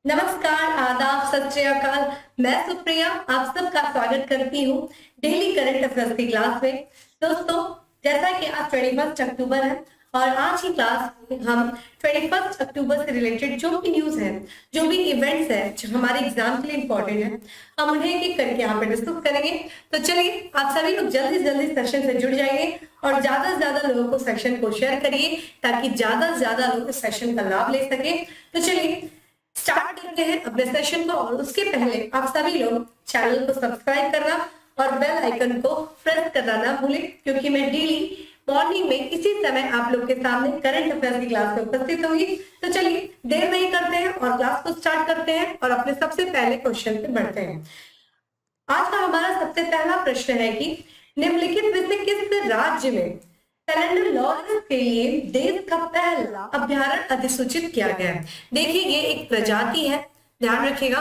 नमस्कार, आदाब, सत श्री अकाल। मैं सुप्रिया आप सबका स्वागत करती हूँ डेली करंट अफेयर्स की क्लास में। दोस्तों, जैसा कि आज 21 अक्टूबर है और आज की क्लास में हम 21 अक्टूबर से रिलेटेड जो भी न्यूज है, जो भी इवेंट्स है जो हमारे एग्जाम के लिए इंपॉर्टेंट है, हम उन्हें एक एक करके यहाँ पे डिस्कस करेंगे। तो चलिए, आप सभी लोग जल्दी से जल्दी सेशन से जुड़ जाइए और ज्यादा से ज्यादा लोगों को सेशन को शेयर करिए ताकि ज्यादा से ज्यादा लोग इस सेशन का लाभ ले सके। तो चलिए स्टार्ट करते हैं अपने सेशन को, और उसके पहले आप सभी लोग चैनल को सब्सक्राइब करना और बेल आइकन को प्रेस करना ना भूलें, क्योंकि मैं डेली मॉर्निंग में इसी समय आप लोग के सामने करंट अफेयर्स की क्लास में उपस्थित होंगी। तो चलिए देर नहीं करते हैं और क्लास को स्टार्ट करते हैं और अपने सबसे पहले क्वेश्चन पे बढ़ते हैं। आज का हमारा सबसे पहला प्रश्न है कि निम्नलिखित में से किस राज्य में कैलेंडर लॉरेंस के लिए देश का पहला अभ्यारण्य अधिसूचित किया गया है। देखिए, ये एक प्रजाति है, ध्यान रखिएगा,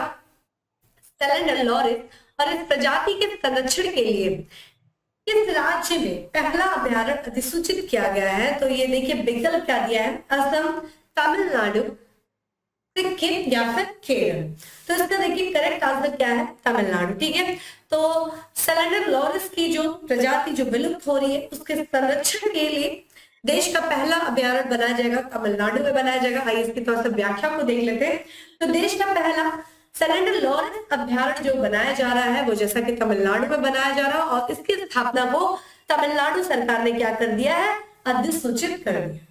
कैलेंडर लॉरेंस, और इस प्रजाति के संरक्षण के लिए किस राज्य में पहला अभ्यारण्य अधिसूचित किया गया है। तो ये देखिए विकल्प क्या दिया है, असम, तमिलनाडु, सिक्किम या फिर केरल। तो इसका देखिए करेक्ट आंसर क्या है, तमिलनाडु। ठीक है, तो कैलेंडर लॉरेंस की जो प्रजाति जो विलुप्त हो रही है उसके संरक्षण के लिए देश का पहला अभ्यारण्य बनाया जाएगा, तमिलनाडु में बनाया जाएगा। आइए इसकी थोड़ा सा व्याख्या को देख लेते हैं। तो देश का पहला कैलेंडर लॉरेंस अभ्यारण्य जो बनाया जा रहा है वो जैसा कि तमिलनाडु में बनाया जा रहा है, और इसकी स्थापना को तमिलनाडु सरकार ने क्या कर दिया है, अधिसूचित कर दिया।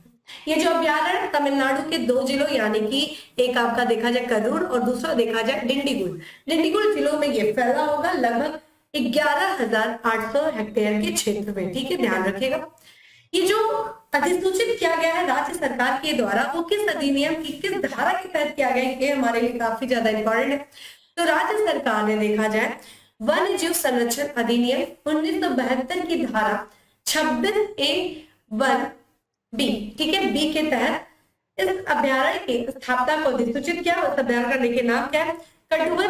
ये जो अभ्यारण्य तमिलनाडु के 2 जिलों यानी कि एक आपका देखा जाए करूर और दूसरा देखा जाए डिंडीगुल जिलों में ये फैला होगा, लगभग 11,800 हेक्टेयर के क्षेत्र में। ठीक है, ध्यान रखिएगा। ये जो अधिसूचित किया गया है राज्य सरकार के द्वारा, वो किस अधिनियम की किस धारा के तहत किया गया है, ये हमारे लिए काफी ज्यादा इंपॉर्टेंट है। तो राज्य सरकार ने देखा जाए वन्य जीव संरक्षण अधिनियम 1972 की धारा 26A(1) बी, ठीक है, बी के तहत इस अभ्यारण्य की स्थापना को अधिसूचित किया। उस अभ्यारण्य के नाम क्या है, कटुवर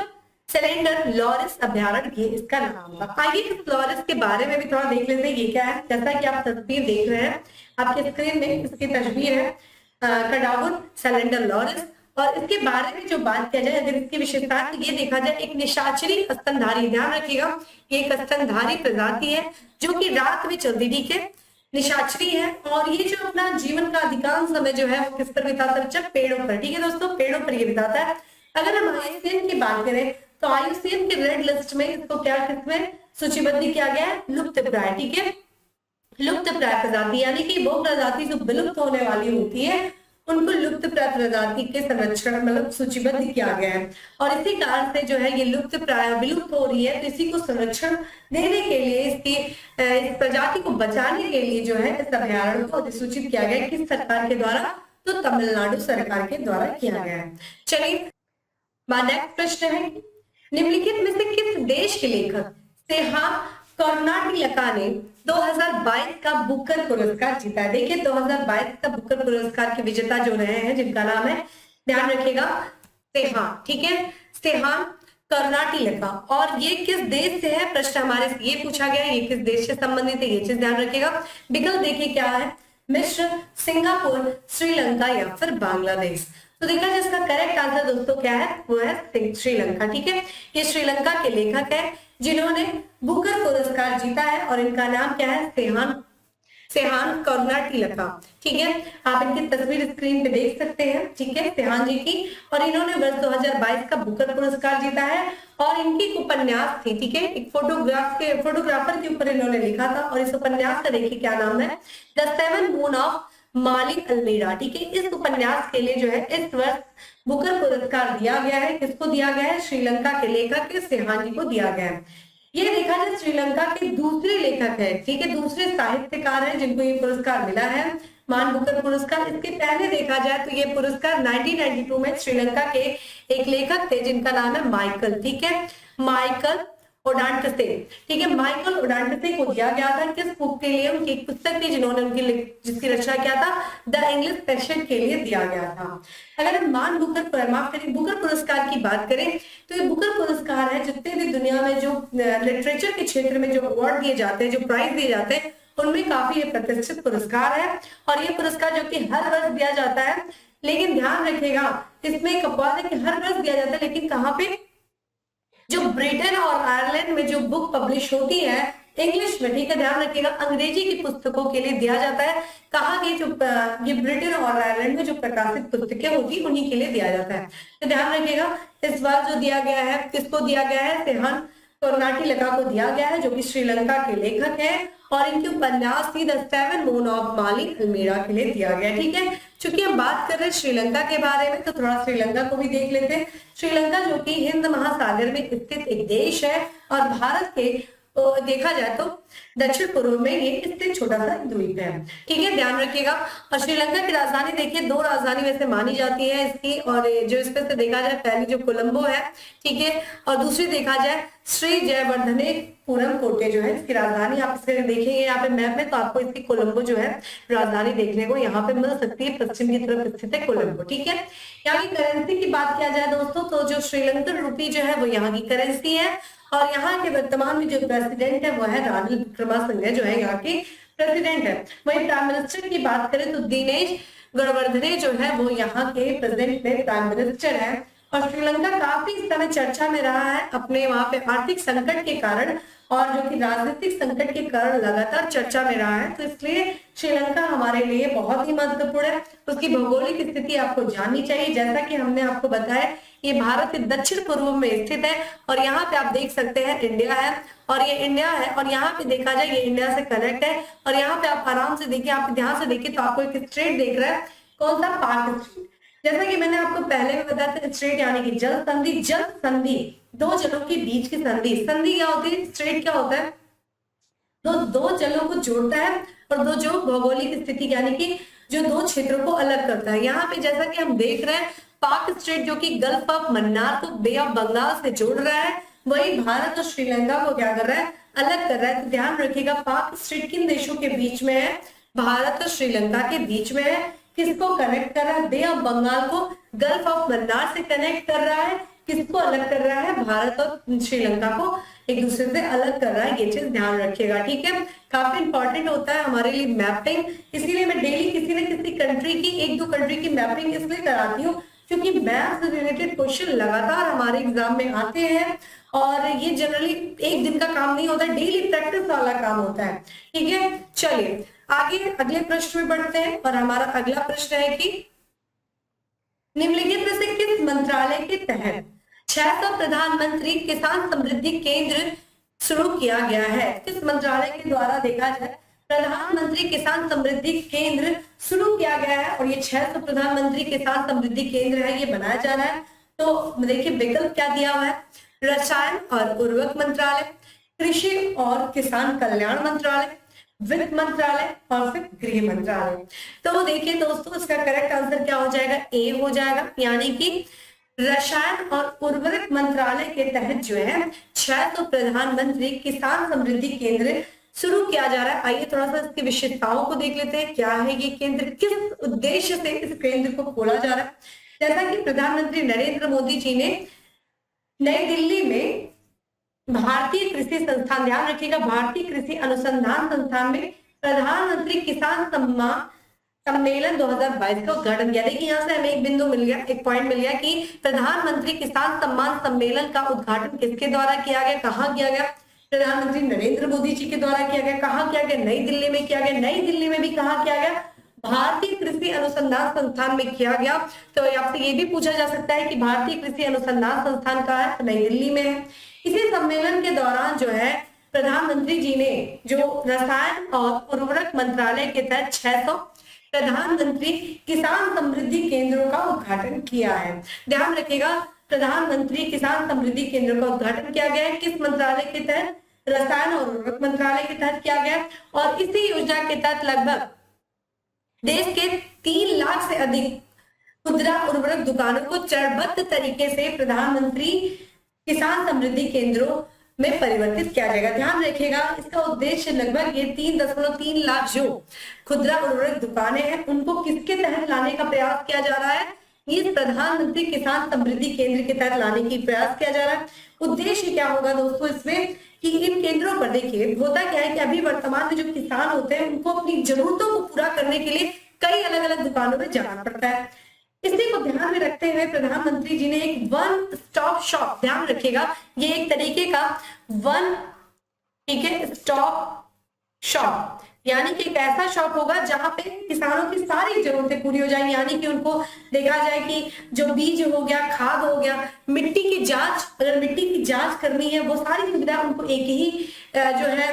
कैलेंडर लॉरेंस अभ्यारण्य की इसका नाम था। आइए इस लॉरेंस के बारे में भी थोड़ा देख लेते हैं ये क्या है। जैसा कि आप तस्वीर देख रहे हैं आपके स्क्रीन में, इसकी तस्वीर है कडावर कैलेंडर लॉरेंस, और इसके बारे में जो बात किया जाए, अगर इसकी विशेषता तो ये देखा जाए एक निशाचरी स्तनधारी, ध्यान रखिएगा, ये एक स्तनधारी प्रजाति है जो कि रात में चलती, ठीक है, निशाचरी है। और ये जो अपना जीवन का अधिकांश समय जो है वो किस पर बिताता है, पेड़ों पर। ठीक है दोस्तों, पेड़ों पर ये बिताता है। अगर हम आईयूसीएन की बात करें तो आईयूसीएन के रेड लिस्ट में इसको क्या किसमें सूचीबद्ध किया गया है, लुप्त प्राय। ठीक है, लुप्त प्राय प्रजाति, यानी कि वो प्रजाति जो विलुप्त होने वाली होती है उनको लुप्त प्राय प्रजाति के संरक्षण मतलब सूचीबद्ध किया गया है। और इसी कारण से जो है ये लुप्त प्राय विलुप्त हो रही है, तो इसी को संरक्षण देने के लिए इसकी इस प्रजाति को बचाने के लिए जो है इस अभ्यारण्य को अधिसूचित किया गया है। किस सरकार के द्वारा, तो तमिलनाडु सरकार के द्वारा किया गया है। चलिए नेक्स्ट प्रश्न है, निम्नलिखित में से किस देश के लेखक सेहान कर्नाटिलका ने 2022 का बुकर पुरस्कार जीता है। देखिए 2022 का बुकर पुरस्कार के विजेता जो रहे हैं, जिनका नाम है, ध्यान रखिएगा, सेहान। ठीक है, सेहान कर्नाटिलका, और ये किस देश से है, प्रश्न हमारे से ये पूछा गया है, ये किस देश से संबंधित है, ये चीज ध्यान रखिएगा। विकल्प देखिए क्या है, मिस्र, सिंगापुर, श्रीलंका या फिर बांग्लादेश। तो देखा जाए इसका करेक्ट आंसर दोस्तों क्या है, वो है श्रीलंका। ठीक है, ये श्रीलंका के लेखक है जिन्होंने बुकर पुरस्कार जीता है, और इनका नाम क्या है, सेहान कर्नाटिलका। ठीक है, आप इनकी तस्वीर स्क्रीन पे देख सकते हैं। ठीक है, सेहान जी की, और इन्होंने वर्ष 2022 का बुकर पुरस्कार जीता है, और इनकी एक उपन्यास थी, ठीक है, एक फोटोग्राफर के ऊपर इन्होंने लिखा था, और इस उपन्यास का देखिए क्या नाम है, द 7 मून ऑफ मालिक अल्मीरा। ठीक है, इस उपन्यास के लिए जो है इस वर्ष बुकर पुरस्कार दिया गया है। किसको दिया गया है, श्रीलंका के लेखक सेहान जी को दिया गया है। ये देखा जाए श्रीलंका के दूसरे लेखक है, ठीक है, दूसरे साहित्यकार हैं जिनको ये पुरस्कार मिला है, मान बुकर पुरस्कार। इसके पहले देखा जाए तो ये पुरस्कार 1992 में श्रीलंका के एक लेखक थे जिनका नाम है माइकल, ठीक है, माइकल ओडांटसे। ठीक है, माइकल ओडांटसे को दिया गया था किस बुक के लिए, उनकी एक पुस्तक थी जिन्होंने जिसकी रचना किया था, द इंग्लिश पेशेंट के लिए दिया गया था। अगर हम बुकर पुरस्कार की बात करें तो ये बुकर पुरस्कार है, जितने भी दुनिया में जो लिटरेचर के क्षेत्र में जो अवार्ड दिए जाते हैं, जो प्राइज दिए जाते हैं, उनमें काफी ये प्रतिष्ठित पुरस्कार है। और ये पुरस्कार जो कि हर वर्ष दिया जाता है लेकिन ध्यान रखिएगा इसमें एक अपवाद है कि हर वर्ष दिया जाता है, लेकिन कहाँ पे, जो ब्रिटेन और आयरलैंड में जो बुक पब्लिश होती है इंग्लिश में, ठीक है, ध्यान रखिएगा अंग्रेजी की पुस्तकों के लिए दिया जाता है। कहाँ की, जो ये ब्रिटेन और आयरलैंड में जो प्रकाशित पुस्तकें होती उन्हीं के लिए दिया जाता है। तो ध्यान रखिएगा इस बार जो दिया गया है, किसको दिया गया है, सेहन कर्नाटिलका को दिया गया है, जो कि श्रीलंका के लेखक हैं, और इनके उपन्यास थी द सेवन मून ऑफ माली अल्मीरा के लिए दिया गया। ठीक है, चूंकि हम बात कर रहे हैं श्रीलंका के बारे में, तो थोड़ा श्रीलंका को भी देख लेते हैं। श्रीलंका जो कि हिंद महासागर में स्थित एक देश है, और भारत के देखा जाए तो दक्षिण पूर्व में ये स्थित छोटा सा द्वीप है। ठीक है, ध्यान रखिएगा। और श्रीलंका की राजधानी देखिए, दो राजधानी वैसे मानी जाती है इसकी, और जो इसमें से देखा जाए पहली जो कोलंबो है, ठीक है, और दूसरी देखा जाए श्री जयवर्धने पुरम कोटे जो है इसकी राजधानी। आप इसके देखेंगे यहाँ पे मैप में, तो आपको इसकी कोलंबो जो है राजधानी देखने को यहाँ पे मिल सकती है, पश्चिम की तरफ स्थित है कोलंबो। ठीक है, यहाँ की करेंसी की बात किया जाए दोस्तों, तो जो श्रीलंकन रुपी जो है वो यहाँ की करेंसी है, और यहाँ के वर्तमान में जो प्रेसिडेंट है वो है रानिल विक्रमासिंघे जो है यहाँ के प्रेसिडेंट है। वही प्राइम मिनिस्टर की बात करें तो दिनेश गुणवर्धने जो है वो यहाँ के प्रेसिडेंट में प्राइम मिनिस्टर है। और श्रीलंका काफी इस समय चर्चा में रहा है अपने वहां पे आर्थिक संकट के कारण, और जो कि राजनीतिक संकट के कारण लगातार चर्चा में रहा है। तो इसलिए श्रीलंका हमारे लिए बहुत ही महत्वपूर्ण है। उसकी भौगोलिक स्थिति आपको जाननी चाहिए, जैसा कि हमने आपको बताया ये भारत के दक्षिण पूर्व में स्थित है, और यहाँ पे आप देख सकते हैं इंडिया है, और ये इंडिया है, और यहाँ पे देखा जाए ये इंडिया से कनेक्ट है। और यहाँ पे आप आराम से देखिए, आप ध्यान से देखिए तो आपको एक स्ट्रेट देख रहा है, कौन सा, पाक स्ट्रेट। जैसा कि मैंने आपको पहले भी बताया था, स्ट्रेट यानी कि जल संधि, जल संधि दो जलों के बीच की संधि। संधि क्या होती है, स्ट्रेट क्या होता है, दो जलों को जोड़ता है, और दो जो भौगोलिक स्थिति यानी कि जो दो क्षेत्रों को अलग करता है। यहाँ पे जैसा कि हम देख रहे हैं पाक स्ट्रेट जो कि गल्फ ऑफ मन्नार को बे ऑफ बंगाल से जोड़ रहा है, वही भारत और श्रीलंका को क्या कर रहा है, अलग कर रहा है। तो ध्यान रखिएगा पाक स्ट्रेट किन देशों के बीच में है, भारत और श्रीलंका के बीच में है। किसको कनेक्ट कर रहा है, बे ऑफ बंगाल को गल्फ ऑफ मन्नार से कनेक्ट कर रहा है। किसको अलग कर रहा है, भारत और श्रीलंका को एक दूसरे से अलग कर रहा है। ये चीज ध्यान रखिएगा। ठीक है, काफी इंपॉर्टेंट होता है हमारे लिए मैपिंग, इसीलिए मैं डेली किसी न किसी कंट्री की, एक दो कंट्री की मैपिंग इसलिए कराती हूँ क्योंकि मैप से रिलेटेड क्वेश्चन लगातार हमारे एग्जाम में आते हैं, और ये जनरली एक दिन का काम नहीं होता, डेली प्रैक्टिस वाला काम होता है। ठीक है, चलिए आगे अगले प्रश्न में बढ़ते हैं, और हमारा अगला प्रश्न है कि निम्नलिखित में से किस मंत्रालय के तहत 600 प्रधानमंत्री किसान समृद्धि केंद्र शुरू किया गया है। किस मंत्रालय के द्वारा देखा जाए प्रधानमंत्री किसान समृद्धि केंद्र शुरू किया गया है, और ये 600 प्रधानमंत्री किसान समृद्धि केंद्र है, ये बनाया जा रहा है। तो देखिए विकल्प क्या दिया हुआ है, रसायन और उर्वरक मंत्रालय, कृषि और किसान कल्याण मंत्रालय, वित्त मंत्रालय, और फिर गृह मंत्रालय। तो देखिए दोस्तों इसका करेक्ट आंसर क्या हो जाएगा, ए हो जाएगा, यानी कि रसायन और उर्वरक मंत्रालय के तहत जो है 600 प्रधानमंत्री किसान समृद्धि केंद्र शुरू किया जा रहा है। आइए थोड़ा सा इसकी विशेषताओं को देख लेते हैं, क्या है ये केंद्र, किस उद्देश्य से इस केंद्र को खोला जा रहा है। जैसा कि प्रधानमंत्री नरेंद्र मोदी जी ने नई दिल्ली में भारतीय कृषि संस्थान, ध्यान रखिएगा भारतीय कृषि अनुसंधान संस्थान में प्रधानमंत्री किसान सम्मेलन 2022 का उद्घाटन किया। देखिए यहाँ से हमें एक बिंदु मिल गया, एक पॉइंट मिल गया कि प्रधानमंत्री किसान सम्मान सम्मेलन का उद्घाटन किसके द्वारा किया गया, कहाँ किया गया, प्रधानमंत्री नरेंद्र मोदी जी के द्वारा किया गया। कहाँ किया गया, नई दिल्ली में किया गया। नई दिल्ली में भी कहाँ किया गया, भारतीय कृषि अनुसंधान संस्थान में किया गया। तो आपसे ये भी पूछा जा सकता है कि भारतीय कृषि अनुसंधान संस्थान कहाँ है, नई दिल्ली में है। इसी सम्मेलन के दौरान जो है प्रधानमंत्री जी ने जो रसायन और उर्वरक मंत्रालय के तहत 600 प्रधानमंत्री किसान समृद्धि केंद्रों का उद्घाटन किया है। ध्यान रखिएगा प्रधानमंत्री किसान समृद्धि केंद्र का उद्घाटन किया गया है, किस मंत्रालय के तहत, रसायन और उर्वरक मंत्रालय के तहत किया गया। और इसी योजना के तहत लगभग देश के 3 लाख से अधिक खुदरा उर्वरक दुकानों को चरणबद्ध तरीके से प्रधानमंत्री किसान समृद्धि केंद्रों में परिवर्तित किया जाएगा। ध्यान रखिएगा इसका उद्देश्य लगभग ये 3.3 लाख जो खुदरा उर्वरक दुकानें हैं उनको किसके तहत लाने का प्रयास किया जा रहा है, ये प्रधानमंत्री किसान समृद्धि केंद्र के तहत लाने की प्रयास किया जा रहा है। उद्देश्य क्या होगा दोस्तों इसमें कि इन केंद्रों पर देखिए होता क्या है कि अभी वर्तमान में जो किसान होते हैं उनको अपनी जरूरतों को पूरा करने के लिए कई अलग अलग दुकानों में जाना पड़ता है। इसी को ध्यान में रखते हुए प्रधानमंत्री जी ने एक वन स्टॉप शॉप, ध्यान रखिएगा ये एक तरीके का वन, ठीक है, स्टॉप शॉप, यानी कि एक ऐसा शॉप होगा जहां पे किसानों की सारी जरूरतें पूरी हो जाएंगी। यानी कि उनको देखा जाए कि जो बीज हो गया, खाद हो गया, मिट्टी की जांच, अगर मिट्टी की जांच करनी है, वो सारी सुविधा उनको एक ही जो है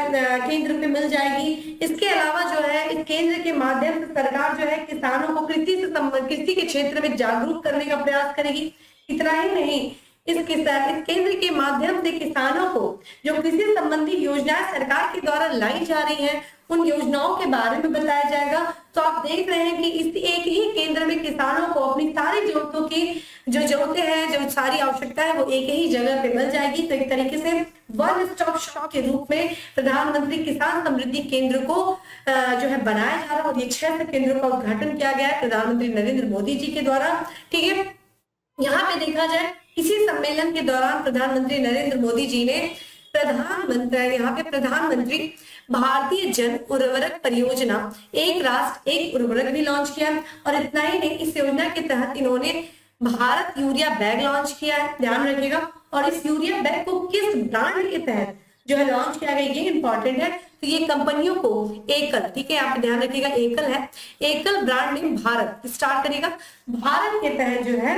केंद्र पे मिल जाएगी। इसके अलावा जो है इस केंद्र के माध्यम से सरकार जो है किसानों को कृषि के क्षेत्र में जागरूक करने का प्रयास करेगी। इतना ही नहीं, इस केंद्र के माध्यम से किसानों को जो कृषि संबंधी योजनाएं सरकार के द्वारा लाई जा रही हैं, उन योजनाओं के बारे में बताया जाएगा। तो आप देख रहे हैं कि इस एक ही केंद्र में किसानों को अपनी सारी जरूरतों की जो जरूरतें हैं, जो सारी आवश्यकता है, वो एक ही जगह पे मिल जाएगी। तो एक तरीके से वन स्टॉप शॉप के रूप में प्रधानमंत्री किसान समृद्धि केंद्र को जो है बनाया जा रहा है, और ये 6 केंद्रों का उद्घाटन किया गया है प्रधानमंत्री नरेंद्र मोदी जी के द्वारा। ठीक है, यहाँ पे देखा जाए इसी सम्मेलन के दौरान प्रधानमंत्री नरेंद्र मोदी जी ने यहाँ पे प्रधानमंत्री भारतीय जन उर्वरक परियोजना एक राष्ट्र एक उर्वरक भी लॉन्च किया। और इतना ही नहीं, इस योजना के तहत इन्होंने भारत यूरिया बैग लॉन्च किया है, ध्यान रखिएगा। और इस यूरिया बैग को किस ब्रांड के तहत जो है लॉन्च किया गया, ये इंपॉर्टेंट है। तो ये कंपनियों को एकल, ठीक है, आप ध्यान रखिएगा, एकल है, एकल ब्रांड नेम भारत स्टार्ट करेगा। भारत के तहत जो है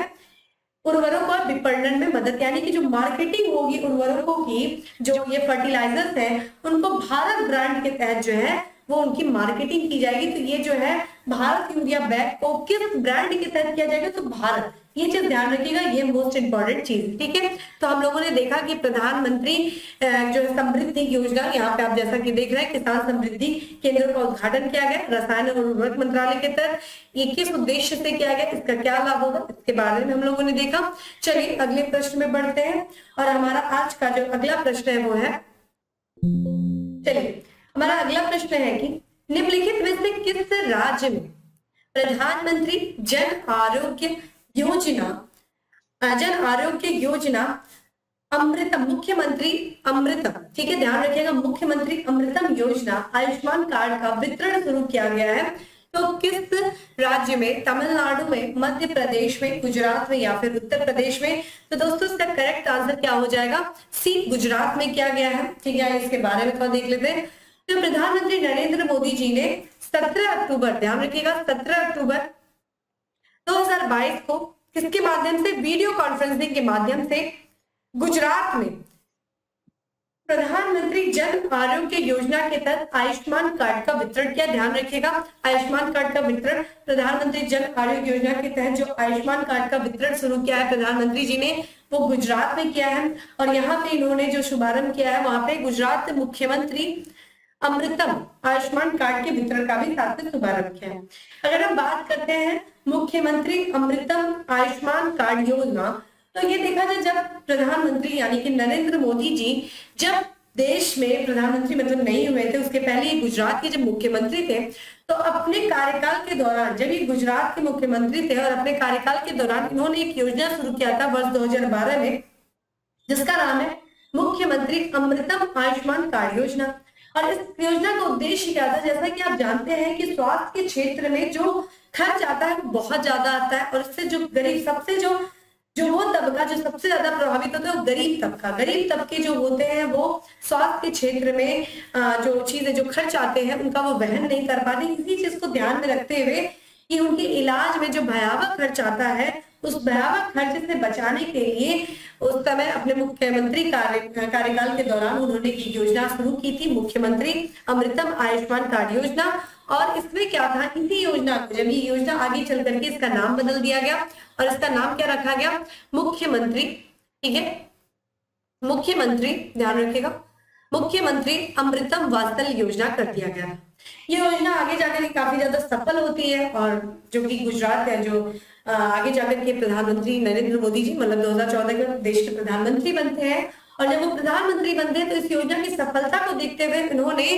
उर्वरकों और विपणन में मदद, यानी कि जो मार्केटिंग होगी उर्वरकों की, जो ये फर्टिलाइजर्स हैं, उनको भारत ब्रांड के तहत जो है वो उनकी मार्केटिंग की जाएगी। तो ये जो है भारत यूरिया बैग को किस ब्रांड के तहत किया जाएगा, तो भारत, ये चीज ध्यान रखिएगा, ये मोस्ट इंपॉर्टेंट चीज। ठीक है, तो हम लोगों ने देखा कि प्रधानमंत्री जो है समृद्धि योजना, यहाँ पे आप जैसा कि देख रहे हैं किसान समृद्धि केंद्र का उद्घाटन किया गया रसायन और उर्वरक मंत्रालय के तहत। ये किस उद्देश्य से किया गया, इसका क्या लाभ होगा, इसके बारे में हम लोगों ने देखा। चलिए अगले प्रश्न में बढ़ते हैं, और हमारा आज का जो अगला प्रश्न है वो है, चलिए हमारा अगला प्रश्न है कि निम्नलिखित में से किस राज्य में प्रधानमंत्री जन आरोग्य योजना अमृतम, मुख्यमंत्री अमृतम, ठीक है, ध्यान रखिएगा, मुख्यमंत्री अमृतम योजना आयुष्मान कार्ड का वितरण शुरू किया गया है। तो किस राज्य में, तमिलनाडु में, मध्य प्रदेश में, गुजरात में या फिर उत्तर प्रदेश में? तो दोस्तों इसका करेक्ट आंसर क्या हो जाएगा, सी, गुजरात में किया गया है। ठीक है, इसके बारे में थोड़ा देख लेते हैं। तो प्रधानमंत्री नरेंद्र मोदी जी ने 17 अक्टूबर, ध्यान रखिएगा, 17 अक्टूबर 2022 को किसके माध्यम से, वीडियो कॉन्फ्रेंसिंग के माध्यम से गुजरात में प्रधानमंत्री जन आरोग्य योजना के तहत आयुष्मान कार्ड का वितरण किया। ध्यान रखिएगा, आयुष्मान कार्ड का वितरण, प्रधानमंत्री जन आरोग्य योजना के तहत जो आयुष्मान कार्ड का वितरण शुरू किया है प्रधानमंत्री जी ने, वो गुजरात में किया है। और यहाँ पे इन्होंने जो शुभारंभ किया है, वहां पे गुजरात के मुख्यमंत्री अमृतम आयुष्मान कार्ड के वितरण का भी साथ में शुभारंभ किया है। अगर हम बात करते हैं मुख्यमंत्री अमृतम आयुष्मान कार्ड योजना, तो ये देखा जाए जब प्रधानमंत्री यानी कि नरेंद्र मोदी जी जब देश में प्रधानमंत्री मतलब नहीं हुए थे, उसके पहले ये गुजरात के जब मुख्यमंत्री थे, तो अपने कार्यकाल के दौरान, जब ये गुजरात के मुख्यमंत्री थे और अपने कार्यकाल के दौरान इन्होंने एक योजना शुरू किया था वर्ष 2012 में, जिसका नाम है मुख्यमंत्री अमृतम आयुष्मान कार्ड योजना। और इस योजना का उद्देश्य क्या था, जैसा कि आप जानते हैं कि स्वास्थ्य के क्षेत्र में जो खर्च आता है वो बहुत ज्यादा आता है, और इससे जो गरीब, सबसे जो वो तबका जो सबसे ज्यादा प्रभावित होता है वो गरीब तबका, गरीब तबके जो होते हैं वो स्वास्थ्य के क्षेत्र में जो चीजें जो खर्च आते हैं उनका वो वहन नहीं कर पाते। इसी चीज को ध्यान में रखते हुए कि उनके इलाज में जो भयावह खर्च आता है, उस भयावह खर्च से बचाने के लिए उस समय अपने मुख्यमंत्री कार्यकाल के दौरान उन्होंने एक योजना शुरू की थी, मुख्यमंत्री अमृतम आयुष्मान कार्ड योजना। और इसमें क्या था, इसी योजना को जब ये योजना आगे चल करके इसका नाम बदल दिया गया, और इसका नाम क्या रखा गया, मुख्यमंत्री, ठीक है, मुख्यमंत्री, ध्यान रखिएगा, मुख्यमंत्री अमृतम वात्सल योजना कर दिया गया। ये योजना आगे जाकर काफी ज्यादा सफल होती है, और जो कि गुजरात है, जो आगे जाकर के प्रधानमंत्री नरेंद्र मोदी जी मतलब 2014 में देश के प्रधानमंत्री बनते हैं। और जब वो प्रधानमंत्री बनते हैं तो इस योजना की सफलता को देखते हुए उन्होंने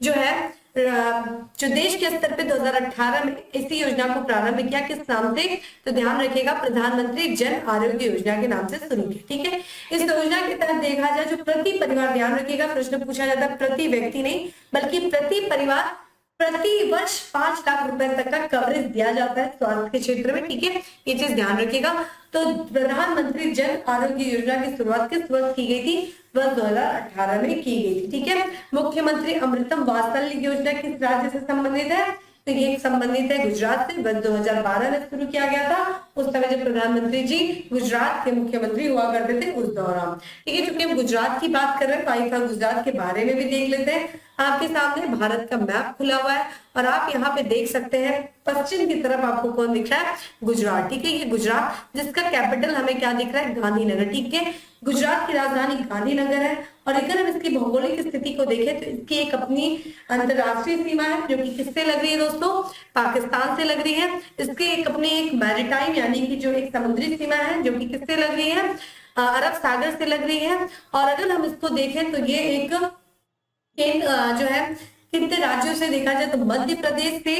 जो है जो देश के स्तर पे 2018 में इसी योजना को प्रारंभ किया, किस नाम से, तो ध्यान रखिएगा, प्रधानमंत्री जन आरोग्य योजना के नाम से शुरू किया। ठीक है, इस योजना के तहत देखा जाए जो प्रति परिवार, ध्यान रखिएगा प्रश्न पूछा जाता है, प्रति व्यक्ति नहीं बल्कि प्रति परिवार प्रति वर्ष 5 लाख रुपए तक का कवरेज दिया जाता है स्वास्थ्य के क्षेत्र में, ठीक है, ये चीज ध्यान रखिएगा। तो प्रधानमंत्री जन आरोग्य योजना की शुरुआत किस वर्ष की गई थी? वर्ष 2018 में की गई थी, ठीक है। मुख्यमंत्री अमृतम वात्सल्य योजना किस राज्य से संबंधित है? तो ये संबंधित है गुजरात से, वर्ष 2012 में शुरू किया गया था। उस समय जब प्रधानमंत्री जी गुजरात के मुख्यमंत्री हुआ करते थे उस दौरान, ठीक है। क्योंकि हम गुजरात की बात कर रहे हैं तो आइए गुजरात के बारे में भी देख लेते हैं। आपके सामने भारत का मैप खुला हुआ है और आप यहाँ पे देख सकते हैं पश्चिम की तरफ आपको कौन दिख रहा है? गुजरात, ठीक है। ये गुजरात जिसका कैपिटल हमें क्या दिख रहा है? गांधीनगर, ठीक है। गुजरात की राजधानी गांधीनगर है। और अगर हम इसकी भौगोलिक स्थिति को देखें तो इसकी एक अपनी अंतरराष्ट्रीय सीमा है जो कि किससे लग रही है दोस्तों? पाकिस्तान से लग रही है। इसकी एक अपनी एक मैरीटाइम यानी कि जो एक समुद्री सीमा है जो कि किससे लग रही है? अरब सागर से लग रही है। और अगर हम इसको देखें तो ये एक जो है कितने राज्यों से देखा जाए तो मध्य प्रदेश से,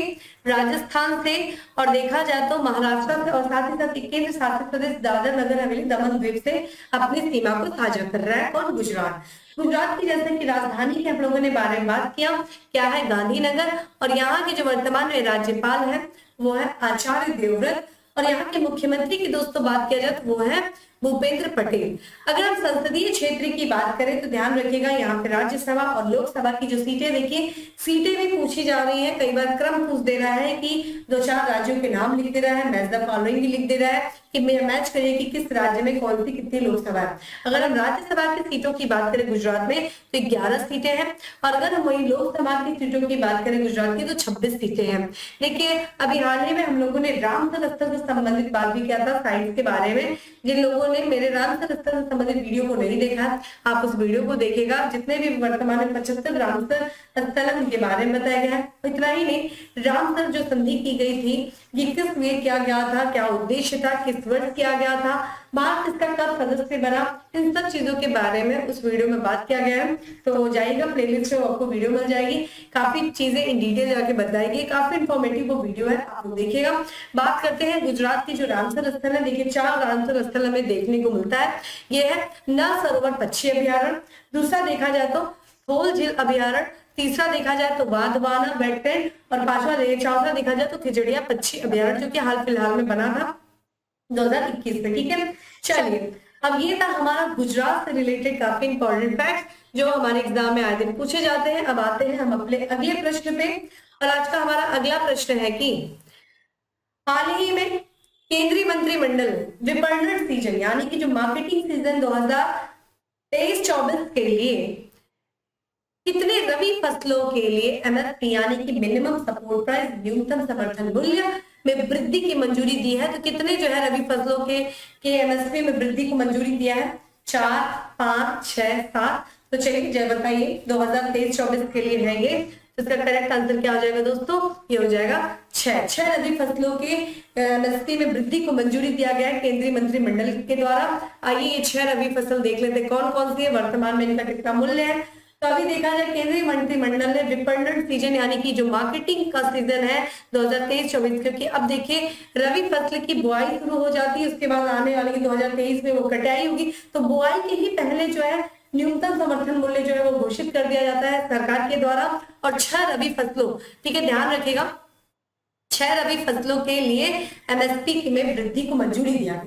राजस्थान से और देखा जाए तो महाराष्ट्र से और साथ ही साथ केंद्र शासित प्रदेश दादर नगर हवेली दमन द्वीप से अपनी सीमा को साझा कर रहा है। और गुजरात, गुजरात की जैसे कि राजधानी के हम लोगों ने बारे में बात किया, क्या है? गांधीनगर। और यहाँ के जो वर्तमान में राज्यपाल है वो है आचार्य देवव्रत। और यहाँ के मुख्यमंत्री की दोस्तों बात किया जाए तो वो है भूपेंद्र पटेल। अगर हम संसदीय क्षेत्र की बात करें तो ध्यान रखिएगा यहाँ पे राज्यसभा और लोकसभा की जो सीटें, देखिए सीटें भी पूछी जा रही है। कई बार क्रम पूछ दे रहा है कि 2-4 राज्यों के नाम लिख दे रहा है, मैच द फॉलोइंग भी लिख दे रहा है कि मैच करिए कि किस राज्य में कौन सी कितनी लोकसभा है। अगर हम राज्यसभा की सीटों की बात करें गुजरात में तो 11 सीटें हैं। और अगर हम वही लोकसभा की सीटों की बात करें गुजरात की तो 26 सीटें हैं। देखिए अभी हाल ही में हम लोगों ने रामसर स्थल से संबंधित बात भी किया था साइट्स के बारे में। जिन लोगों ने मेरे रामसर स्थल से संबंधित वीडियो को नहीं देखा आप उस वीडियो को देखिएगा। जितने भी वर्तमान में 75 रामसर स्थल उनके बारे में बताया गया है। इतना ही नहीं, रामसर जो संधि की गई थी ये किस लिए किया गया था, क्या उद्देश्य था, किस वर्ष किया गया था, भारत इसका कब सदस्य बना, इन सब चीजों के बारे में उस वीडियो में बात किया गया है। तो जाइएगा प्लेलिस्ट में आपको वीडियो मिल जाएगी, काफी चीजें इन डिटेल जाके बताएगी, काफी इंफॉर्मेटिव वो वीडियो है, आप देखिएगा। बात करते हैं गुजरात की जो रामसर स्थल है। देखिए 4 रामसर स्थल हमें देखने को मिलता है। ये है नल सरोवर पक्षी अभ्यारण्य, दूसरा देखा जाए तो थोल झील अभ्यारण्य, तीसरा देखा जाए तो वाधवाना वेटलैंड और चौथा देखा जाए तो खिजड़िया पक्षी अभ्यारण्य जो कि हाल फिलहाल में बना था 2021 में, ठीक है। चलिए अब ये था हमारा गुजरात से रिलेटेड काफी इंपॉर्टेंट फैक्ट जो हमारे एग्जाम में आए दिन पूछे जाते हैं। अब आते हैं हम अपने अगले प्रश्न पे। और आज का हमारा अगला प्रश्न है कि हाल ही में केंद्रीय मंत्रिमंडल विपणन सीजन यानी कि जो मार्केटिंग सीजन 2023-24 के लिए कितने रबी फसलों के लिए एमएसपी यानी कि मिनिमम सपोर्ट प्राइस न्यूनतम समर्थन मूल्य में वृद्धि की मंजूरी दी है? तो कितने जो है रबी फसलों के एमएसपी में वृद्धि को मंजूरी दिया है? 4, 5, 6, 7। तो चलिए जय बताइए 2023-24 के लिए है ये। तो इसका करेक्ट आंसर क्या हो जाएगा दोस्तों? ये हो जाएगा 6 रबी फसलों के एमएसपी में वृद्धि को मंजूरी दिया गया है केंद्रीय मंत्रिमंडल के द्वारा। आइए ये 6 रबी फसल देख लेते हैं कौन कौन सी है, वर्तमान में इनका कितना मूल्य है। तो अभी देखा जाए केंद्रीय मंत्रिमंडल ने विपणन सीजन यानी कि जो मार्केटिंग का सीजन है 2023-24, क्योंकि अब देखिए रबी फसल की बुआई शुरू हो जाती है, उसके बाद आने वाली 2023 में वो कटाई होगी। तो बुआई के ही पहले जो है न्यूनतम समर्थन मूल्य जो है वो घोषित कर दिया जाता है सरकार के द्वारा। और 6 रबी फसलों, ठीक है ध्यान रखिएगा, 6 रबी फसलों के लिए एमएसपी में वृद्धि को मंजूरी दिया गया।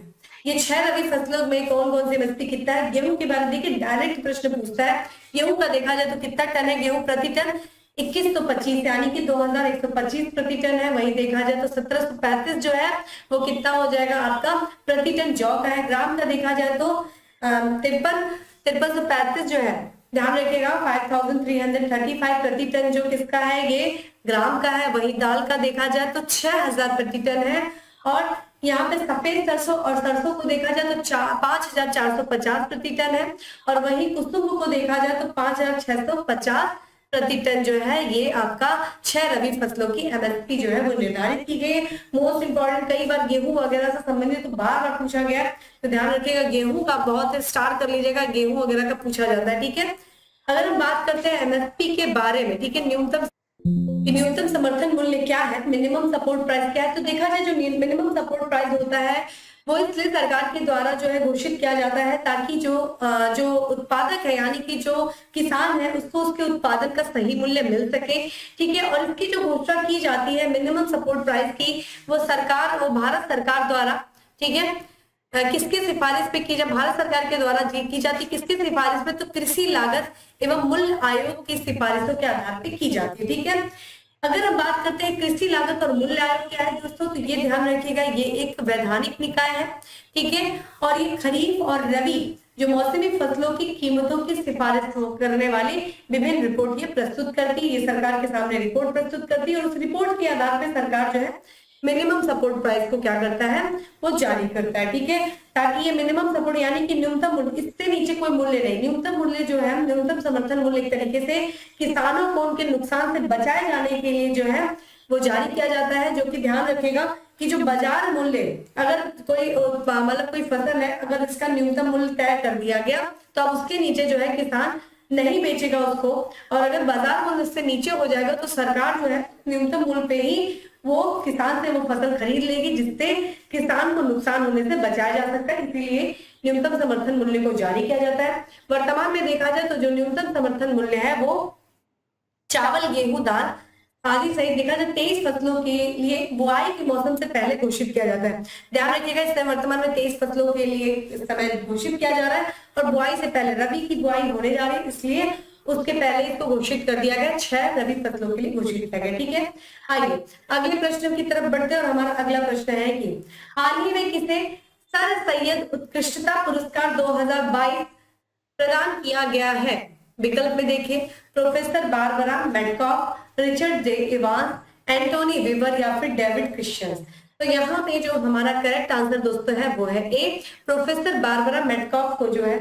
ये 6 रबी फसलों में कौन कौन सी एमएसपी कितना है? गेहूं के बारे में देखिए डायरेक्ट प्रश्न पूछता है। गेहूं का देखा जाए तो कितना टन है गेहूं प्रति टन? 2125 यानी कि 2125 प्रति टन है। वही देखा जाए तो 1735 जो है वो कितना हो जाएगा आपका प्रति टन जौ का है। ग्राम का देखा जाए तो 5335 जो है, ध्यान रखिएगा 5335 प्रति टन जो किसका है? ये ग्राम का है। वही दाल का देखा जाए तो 6000 प्रति टन है। और यहाँ पे सफेद सरसों और सरसों को देखा जाए तो 5450 प्रति टन है। और वही कुसुम को देखा जाए तो 5650 प्रति टन जो है ये आपका 6 रबी फसलों की एमएसपी जो है वो निर्धारित की गई है। मोस्ट इंपॉर्टेंट, कई बार गेहूं वगैरह से संबंधित तो बार बार पूछा गया है, तो ध्यान रखिएगा गेहूं का बहुत स्टार कर लीजिएगा, गेहूं वगैरह का पूछा जाता है, ठीक है। अगर हम बात करते हैं एमएसपी के बारे में, ठीक है, न्यूनतम समर्थन मूल्य क्या है, मिनिमम सपोर्ट प्राइस क्या है, तो देखा जाए जो मिनिमम सपोर्ट प्राइस होता है वो इसलिए सरकार के द्वारा जो है घोषित किया जाता है ताकि जो उत्पादक है यानी कि जो किसान है उसको उसके उत्पादन का सही मूल्य मिल सके, ठीक है। और इसकी जो घोषणा की जाती है मिनिमम सपोर्ट प्राइस की, वो भारत सरकार द्वारा, ठीक है, किसके सिफारिश पे की जाए, भारत सरकार के द्वारा की जाती है। किसके सिफारिश पे, तो कृषि लागत एवं मूल्य आयोग की सिफारिशों के आधार पे की जाती है, ठीक है। अगर हम बात करते हैं कृषि लागत और मूल्य आयोग क्या है दोस्तों, तो ये ध्यान रखिएगा, ये एक वैधानिक निकाय है, ठीक है। और ये खरीफ और रबी जो मौसमी फसलों की कीमतों की सिफारिश करने वाली विभिन्न रिपोर्ट ये प्रस्तुत करती है, ये सरकार के सामने रिपोर्ट प्रस्तुत करती है और उस रिपोर्ट के आधार पर सरकार जो है मिनिमम सपोर्ट प्राइस को क्या करता है, वो जारी करता है, ठीक है। ताकि ये मिनिमम सपोर्ट यानी कि न्यूनतम मूल्य, इससे नीचे कोई मूल्य नहीं, न्यूनतम मूल्य जो है, न्यूनतम समर्थन मूल्य एक तरीके से किसानों को उनके नुकसान से बचाए जाने के लिए जो है वो जारी किया जाता है। जो कि ध्यान रखेगा कि जो बाजार मूल्य, अगर कोई मतलब कोई फसल है, अगर इसका न्यूनतम मूल्य तय कर दिया गया तो अब उसके नीचे जो है किसान नहीं बेचेगा उसको, और अगर बाजार मूल्य उससे नीचे हो जाएगा तो सरकार जो है न्यूनतम मूल्य पे ही वो किसान से वो फसल खरीद लेगी, जिससे किसान को नुकसान होने से बचाया जा सकता है। इसीलिए न्यूनतम समर्थन मूल्य को जारी किया जाता है। वर्तमान में देखा जाए तो जो न्यूनतम समर्थन मूल्य है वो चावल, गेहूं, दाल आदि सहित देखा जाए 23 फसलों के लिए बुआई के मौसम से पहले घोषित किया जाता है। ध्यान रखिएगा, इस समय वर्तमान में 23 फसलों के लिए इस समय घोषित किया जा रहा है और बुआई से पहले रबी की बुआई होने जा रही है, इसलिए उसके पहले इसको घोषित कर दिया गया, 6 रबी फसलों के लिए घोषित किया गया, ठीक है। आइए अगले प्रश्न की तरफ बढ़ते हैं और हमारा अगला प्रश्न है कि हाल ही में किसे सर सैयद उत्कृष्टता पुरस्कार 2022 प्रदान किया गया है। विकल्प में देखिए, professor Barbara Metcalfe, Richard J Evans, Antony weber या फिर डेविड क्रिश्चियंस। तो यहाँ पे जो हमारा करेक्ट आंसर दोस्तों है वो है ए, प्रोफेसर बारबरा मेडकॉफ को जो है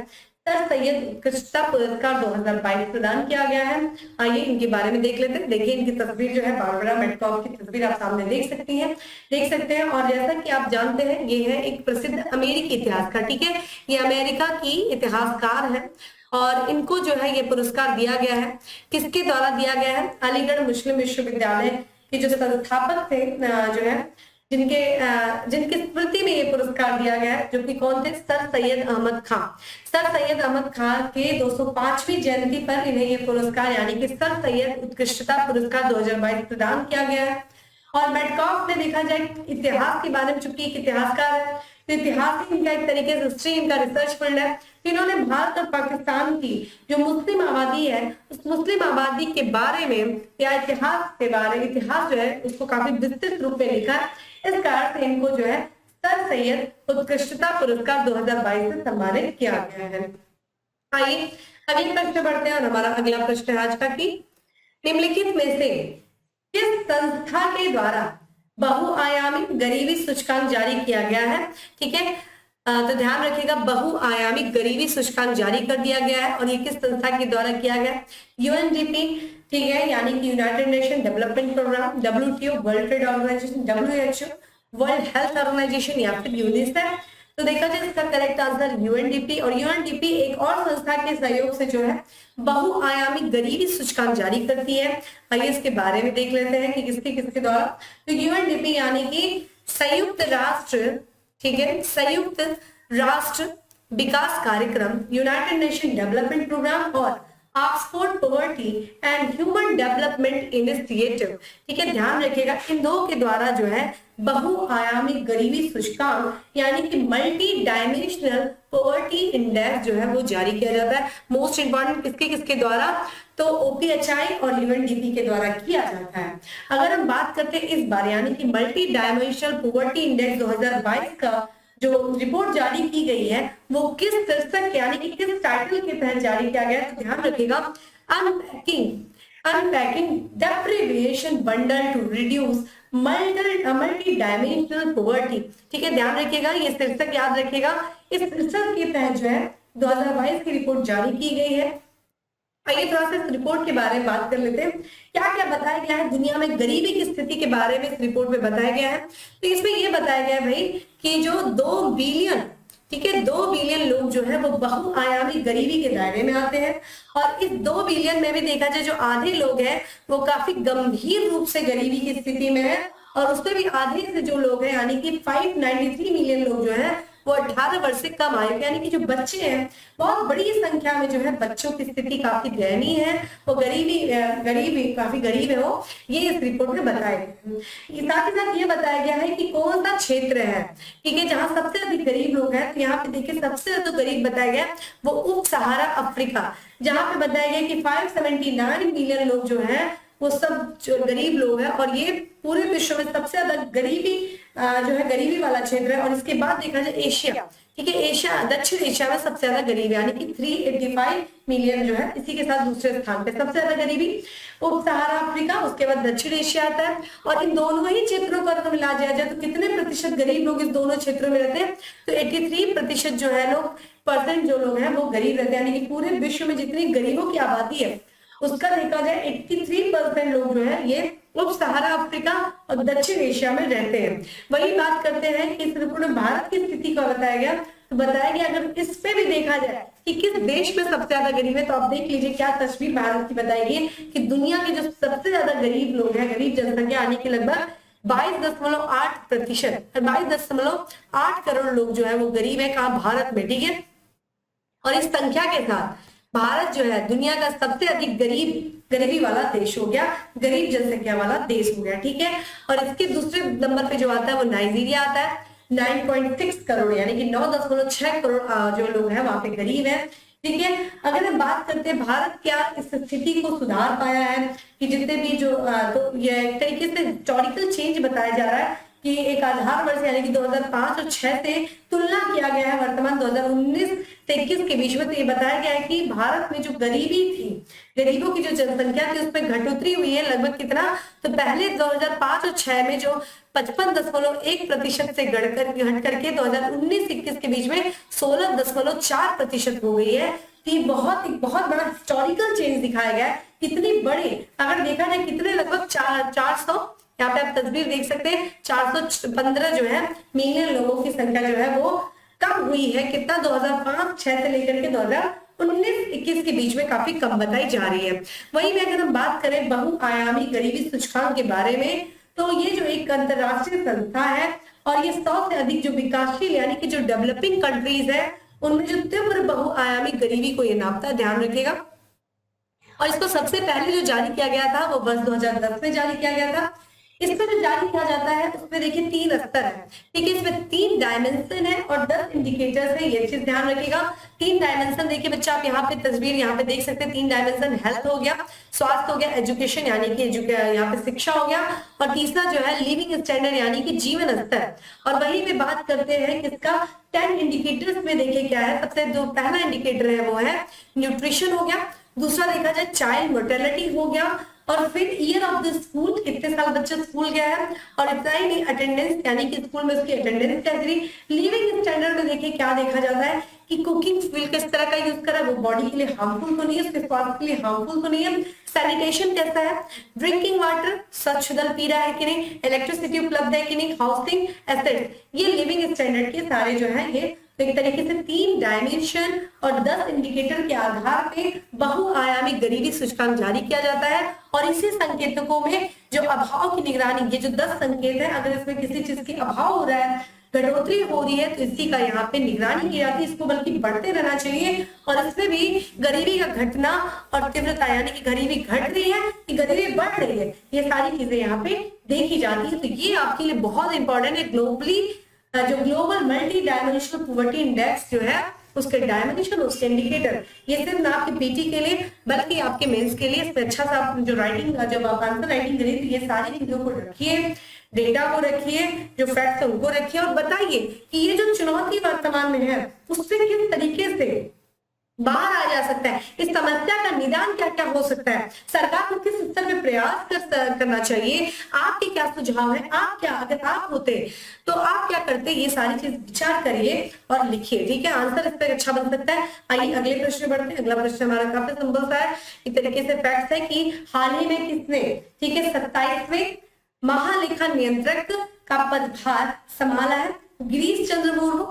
सर सैयद उत्कृष्टता पुरस्कार 2022 प्रदान किया गया है। आइए इनके बारे में देख लेते हैं। देखिए इनकी तस्वीर जो है, बारबरा मेडकॉफ की तस्वीर आप सामने देख सकते हैं। और जैसा कि आप जानते हैं ये है एक प्रसिद्ध अमेरिकी इतिहासकार, ठीक है, ये अमेरिका की इतिहासकार है और इनको जो है ये पुरस्कार दिया गया है। किसके द्वारा दिया गया है, अलीगढ़ मुस्लिम विश्वविद्यालय के जो संस्थापक थे जो है जिनकी स्मृति में ये पुरस्कार दिया गया है, जो कि कौन थे, सर सैयद अहमद खां। सर सैयद अहमद खां के 205वीं जयंती पर इन्हें ये पुरस्कार यानी कि सर सैयद उत्कृष्टता पुरस्कार 2022 प्रदान किया गया है। और मेडकॉफ ने देखा जाए इतिहास के बारे में, चूंकि एक इतिहासकार है तो इतिहास ही इनका एक तरीके से हिस्ट्री, इनका रिसर्च फील्ड है। तो इन्होंने भारत और पाकिस्तान की जो मुस्लिम आबादी है उस मुस्लिम आबादी के बारे में या इतिहास जो है उसको काफी विस्तृत रूप में लिखा है। इस कारण से इनको जो है सर सैयद उत्कृष्टता पुरस्कार 2022 से सम्मानित किया गया है। आइए अगले प्रश्न बढ़ते हैं और हमारा अगला प्रश्न है आज का कि निम्नलिखित में से किस संस्था के द्वारा बहुआयामी गरीबी सूचकांक जारी किया गया है, ठीक है। तो ध्यान रखिएगा, बहुआयामी गरीबी सूचकांक जारी कर दिया गया है और ये किस संस्था के द्वारा किया गया, यूएनडीपी, ठीक है, यानी कि United Nation Development Programme, WTO World Trade Organisation, WHO World Health Organisation या फिर यूनिसेफ। तो देखा जाए इसका करेक्ट आंसर यूएनडीपी। और यूएनडीपी एक और संस्था के सहयोग से जो है बहुआयामी गरीबी सूचकांक जारी करती है। आइए इसके बारे में देख लेते हैं कि किसके द्वारा। तो यूएनडीपी यानी कि संयुक्त राष्ट्र, ठीक है, संयुक्त राष्ट्र विकास कार्यक्रम, यूनाइटेड नेशन डेवलपमेंट प्रोग्राम और Oxford poverty and human development initiative, ठीक है। ध्यान रखिएगा इन दो के द्वारा जो है बहुआयामी गरीबी सूचकांक यानी कि मल्टी डायमेंशनल पॉवर्टी इंडेक्स जो है वो जारी किया जाता है। मोस्ट इंपॉर्टेंट किसके द्वारा, तो OPHI और यूएनडीपी के द्वारा किया जाता है। अगर हम बात करते हैं इस बार यानी कि मल्टी डायमेंशनल पॉवर्टी इंडेक्स 2022 का जो रिपोर्ट जारी की गई है वो किस शीर्षक यानी कि किस टाइटल के तहत जारी किया गया, तो ध्यान रखिएगा, unpacking deprivation bundle to reduce multidimensional poverty, ठीक है। ध्यान रखिएगा, ये शीर्षक याद रखिएगा, इस शीर्षक के तहत जो है 2022 की रिपोर्ट जारी की गई है। आइए थोड़ा सा इस रिपोर्ट के बारे में बात कर लेते हैं। क्या क्या बताया गया है दुनिया में गरीबी की स्थिति के बारे में इस रिपोर्ट में बताया गया है। तो इसमें यह बताया गया है भाई कि जो 2 बिलियन, ठीक है, 2 बिलियन लोग जो है वो बहुआयामी गरीबी के दायरे में आते हैं। और इस 2 बिलियन में भी देखा जाए जो आधे लोग हैं वो काफी गंभीर रूप से गरीबी की स्थिति में है और उसमें भी आधे से जो लोग हैं यानी कि 593 मिलियन लोग जो हैं वो 18 वर्ष से कम आयु के, यानी कि जो बच्चे हैं बहुत बड़ी संख्या में जो है बच्चों की स्थिति काफी दयनीय है, वो गरीबी काफी गरीब है वो, ये इस रिपोर्ट में बताया गया। साथ ही साथ ये बताया गया है कि कौन सा क्षेत्र है, ठीक है, जहां सबसे अधिक गरीब लोग हैं। तो यहाँ पे देखिए सबसे ज्यादा गरीब बताया गया वो उप सहारा अफ्रीका, जहां पे बताया गया कि 579 मिलियन लोग जो है वो सब जो गरीब लोग हैं, और ये पूरे विश्व में सबसे ज्यादा गरीबी जो है गरीबी वाला क्षेत्र है। और इसके बाद देखा जाए एशिया, ठीक है, एशिया दक्षिण एशिया में सबसे ज्यादा गरीब यानी कि 385 मिलियन जो है, इसी के साथ दूसरे स्थान पे सबसे ज्यादा गरीबी उप सहारा अफ्रीका, उसके बाद दक्षिण एशिया आता है। और इन दोनों ही क्षेत्रों को अगर मिला दिया जाए तो कितने प्रतिशत गरीब लोग इस दोनों क्षेत्रों में रहते हैं, तो 83% जो है लोग परसेंट जो लोग हैं वो गरीब रहते हैं, यानी कि पूरे विश्व में जितनी गरीबों की आबादी है उसका देखा जाए 83% लोग जो है ये उप सहारा अफ्रीका और दक्षिण एशिया में रहते हैं। वही बात करते हैं कि इस रिपोर्ट में भारत की स्थिति का बताया गया, तो बताया गया अगर इस पे भी देखा जाए कि किस देश में सबसे ज्यादा गरीब है, तो आप देख लीजिए क्या तस्वीर भारत की बताएगी कि दुनिया के जो सबसे ज्यादा गरीब लोग हैं, गरीब जनसंख्या आने के लगभग 22.8%, 22.8 करोड़ लोग जो है वो गरीब है, कहा भारत में, ठीक है। और इस संख्या के साथ भारत जो है दुनिया का सबसे अधिक गरीबी वाला देश हो गया, गरीब जनसंख्या वाला देश हो गया, ठीक है। और इसके दूसरे नंबर पे जो आता है वो नाइजीरिया आता है, 9.6 करोड़ यानी कि 9.6 करोड़ जो लोग हैं वहां पे गरीब है, ठीक है। अगर हम बात करते हैं भारत क्या इस स्थिति को सुधार पाया है कि जितने भी जो तो ये एक तरीके से हिस्टोरिकल चेंज बताया जा रहा है कि एक आधार वर्ष यानी कि 2005 और 6 से तुलना किया गया है वर्तमान 2019 से 21 के बीच में। तो ये बताया गया है कि भारत में जो गरीबी थी, गरीबों की जो जनसंख्या थी उसमें घटोतरी हुई है लगभग कितना, तो पहले 2005 और 6 में जो 55.1% से घट करके 2019-21 के बीच में 16.4% हो गई है। तो ये बहुत बड़ा हिस्टोरिकल चेंज दिखाया गया है। इतनी बड़ी अगर देखा जाए कितने लगभग 400, यहाँ पे आप तस्वीर देख सकते हैं, 415 जो है मिलियन लोगों की संख्या जो है वो कम हुई है, कितना 2005-6 से लेकर के 2019-21 के बीच में काफी कम बताई जा रही है। वहीं में अगर हम बात करें बहुआयामी गरीबी सूचकांक के बारे में, तो ये जो एक अंतरराष्ट्रीय संस्था है और ये 100 से अधिक जो विकासशील यानी कि जो डेवलपिंग कंट्रीज है उनमें जो तीव्र बहुआयामी गरीबी को ये नापता है, ध्यान रखिएगा। और इसको सबसे पहले जो जारी किया गया था वो वर्ष 2010 में जारी किया गया था। इसमें जो जारी किया जाता है उसमें देखिए 3 स्तर है, ठीक है, इसमें 3 डायमेंशन है और 10 इंडिकेटर्स है, ये चीज ध्यान रखिएगा। 3 डायमेंशन देखिए बच्चा, आप यहाँ पे तस्वीर यहाँ पे देख सकते हैं, 3 डायमेंशन हेल्थ हो गया, स्वास्थ्य हो गया, एजुकेशन यानी कि यहाँ पे शिक्षा हो गया, और तीसरा जो है लिविंग स्टैंडर्ड यानी कि जीवन स्तर। और वही पे बात करते हैं किसका, 10 इंडिकेटर्स में देखिए क्या है। सबसे जो पहला इंडिकेटर है वो है न्यूट्रिशन हो गया, दूसरा देखा जाए चाइल्ड मोर्टेलिटी हो गया, और फिर ईयर ऑफ द स्कूल, कितने साल बच्चा स्कूल गया है, और इतना ही नहीं अटेंडेंस यानी कि स्कूल में उसकी अटेंडेंस कैसी। लिविंग स्टैंडर्ड में देखिए क्या देखा जाता है कि कुकिंग फ्यूल किस तरह का यूज करा, वो बॉडी के लिए हार्मफुल तो नहीं है, उसके स्वास्थ्य के लिए हार्मफुल तो नहीं है, सैनिटेशन कैसा है, ड्रिंकिंग वाटर स्वच्छ जल पी रहा है कि नहीं, इलेक्ट्रिसिटी उपलब्ध है कि नहीं, हाउसिंग एसेट, ये लिविंग स्टैंडर्ड के सारे जो है ये एक तरीके से 3 डायमेंशन और 10 इंडिकेटर के आधार पे बहुआयामी गरीबी सूचकांक जारी किया जाता है। और इसी संकेतकों में जो अभाव की निगरानी, ये जो 10 संकेत है, अगर इसमें किसी चीज की अभाव हो रहा है, घटोतरी हो रही है, तो इसी का यहाँ पे निगरानी की जाती है, इसको बल्कि बढ़ते रहना चाहिए। और इसमें भी गरीबी का घटना और तीव्रता यानी कि गरीबी घट रही है कि गरीबी बढ़ रही है, ये सारी चीजें यहाँ पे देखी जाती है। तो ये आपके लिए बहुत इंपॉर्टेंट है। ग्लोबली जो global multi dimensional poverty index जो है उसके डायमेंशन, उसके इंडिकेटर, ये सिर्फ ना आपके पीटी के लिए बल्कि आपके मेंस के लिए इसमें अच्छा सा आप जो राइटिंग, जब आप आंसर राइटिंग करें तो ये सारी चीजों को रखिए, डेटा को रखिए, जो फैक्ट्स है उनको रखिए, और बताइए कि ये जो चुनौती वर्तमान में है उससे किस तरीके से बाहर आ जा सकता है, इस समस्या का निदान क्या क्या हो सकता है, सरकार को किस स्तर पे प्रयास करना चाहिए, आपके क्या सुझाव है, आप क्या, अगर आप होते तो आप क्या करते, ये सारी चीज विचार करिए और लिखिए, ठीक है। आंसर इस पर अच्छा बन सकता है। आइए अगले प्रश्न बढ़ते हैं। अगला प्रश्न हमारा काफी सिंपल सा है, एक तरीके से फैक्ट है कि हाल ही में किसने, ठीक है, 27वें महालेखा नियंत्रक का पदभार संभाला है, गिरीश चंद्र मुर्मू,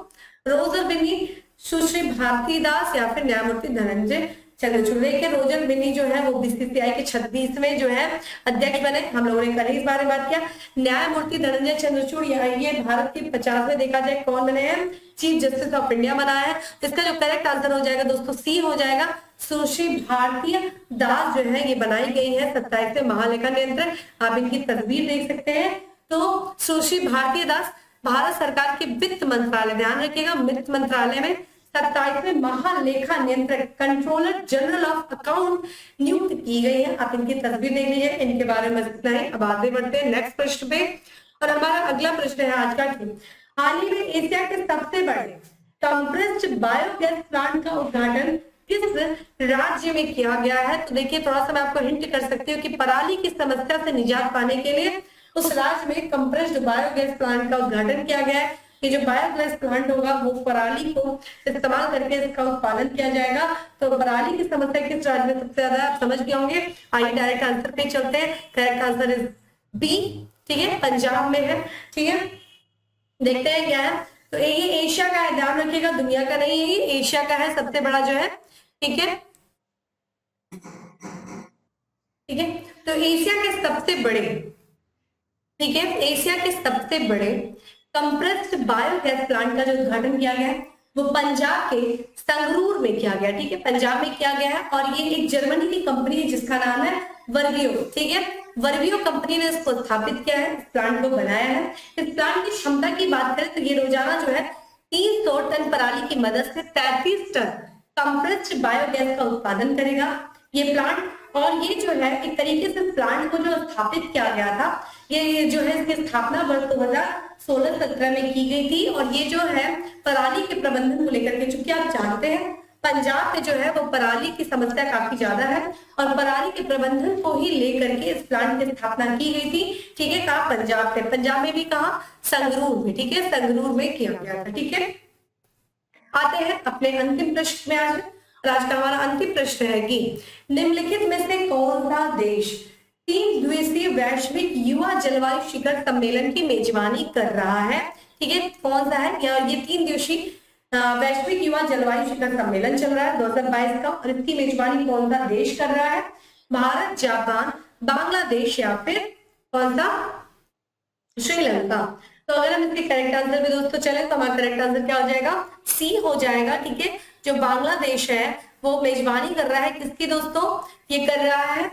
रोज बिन्नी, सुश्री भारती दास या फिर न्यायमूर्ति धनंजय चंद्रचूड़। देखिए रोजर बिन्नी जो है वो बीसीसीआई के 26वें जो है अध्यक्ष बने, हम लोगों ने कल इस बारे में बात किया। न्यायमूर्ति धनंजय चंद्रचूड़ ये भारत के 50वें देखा जाए कौन बने हैं, चीफ जस्टिस ऑफ इंडिया बनाया है। इसका जो करेक्ट आंसर हो जाएगा दोस्तों सी हो जाएगा। सुश्री भारती दास जो है ये बनाई गई है 27वें महालेखा नियंत्रक। आप इनकी तस्वीर देख सकते हैं। तो सुश्री भारती दास भारत सरकार के वित्त मंत्रालय, ध्यान रखिएगा वित्त मंत्रालय में 27वें महालेखा नियंत्रक कंट्रोलर जनरल ऑफ अकाउंट नियुक्त की गई है। आप इनकी तस्वीर देख लीजिए। इनके बारे में इतना ही। अब आगे बढ़ते हैं नेक्स्ट प्रश्न पे। और हमारा अगला प्रश्न है आज का कि हाल ही में एशिया के सबसे बड़े कंप्रेस्ड बायोगैस प्लांट का उद्घाटन किस राज्य में किया गया है? तो देखिए थोड़ा सा मैं आपको हिंट कर सकती हूँ कि पराली की समस्या से निजात पाने के लिए उस राज्य में कंप्रेस्ड बायोगैस प्लांट का उद्घाटन किया गया है। ये जो बायोगैस प्लांट होगा वो पराली को इस्तेमाल करके इसका उत्पादन किया जाएगा। तो पराली की समस्या किस राज्य में सबसे ज्यादा आप समझ गए होंगे। आइए डायरेक्ट आंसर पे चलते हैं। करेक्ट आंसर इज बी, ठीक है, पंजाब में है। ठीक है, देखते हैं क्या है। तो ये एशिया का है, ध्यान रखिएगा, दुनिया का नहीं है, ये एशिया का है सबसे बड़ा जो है। ठीक है, ठीक है, तो एशिया के सबसे बड़े, ठीक है, एशिया के सबसे बड़े कंप्रेस्ड बायोगैस प्लांट का जो उद्घाटन किया गया है वो पंजाब के संगरूर में किया गया। ठीक है, पंजाब में किया गया है और ये एक जर्मनी की कंपनी है जिसका नाम है वर्वियो। ठीक है, वर्वियो कंपनी ने इसको स्थापित किया है, इस प्लांट को बनाया है। इस प्लांट की क्षमता की बात करें तो ये रोजाना जो है 300 टन पराली की मदद से 33 टन कंप्रेस्ड बायोगैस का उत्पादन करेगा ये प्लांट। और ये जो है एक तरीके से प्लांट को जो स्थापित किया गया था, ये जो है इसकी स्थापना वर्ष 2016-17 में की गई थी। और ये जो है पराली के प्रबंधन को लेकर के, चूंकि आप जानते हैं पंजाब में जो है वो पराली की समस्या काफी ज्यादा है और पराली के प्रबंधन को ही लेकर के इस प्लांट की स्थापना की गई थी। ठीक है, कहा पंजाब में, पंजाब में भी कहा संगरूर में। ठीक है, संगरूर में किया गया था। ठीक है, आते हैं अपने अंतिम प्रश्न में। आज का हमारा अंतिम प्रश्न है कि निम्नलिखित में से कौन सा देश 3 दिवसीय वैश्विक युवा जलवायु शिखर सम्मेलन की मेजबानी कर रहा है? ठीक है, कौन सा है? ये 3 दिवसीय वैश्विक युवा जलवायु शिखर सम्मेलन चल रहा है 2022 का और इसकी मेजबानी कौन सा देश कर रहा है? भारत, जापान, बांग्लादेश या फिर कौन सा? श्रीलंका। तो अगर हम इसके करेक्ट आंसर में दोस्तों चले तो हमारा करेक्ट आंसर क्या हो जाएगा? सी हो जाएगा। ठीक है, जो बांग्लादेश है वो मेजबानी कर रहा है किसकी दोस्तों? ये कर रहा है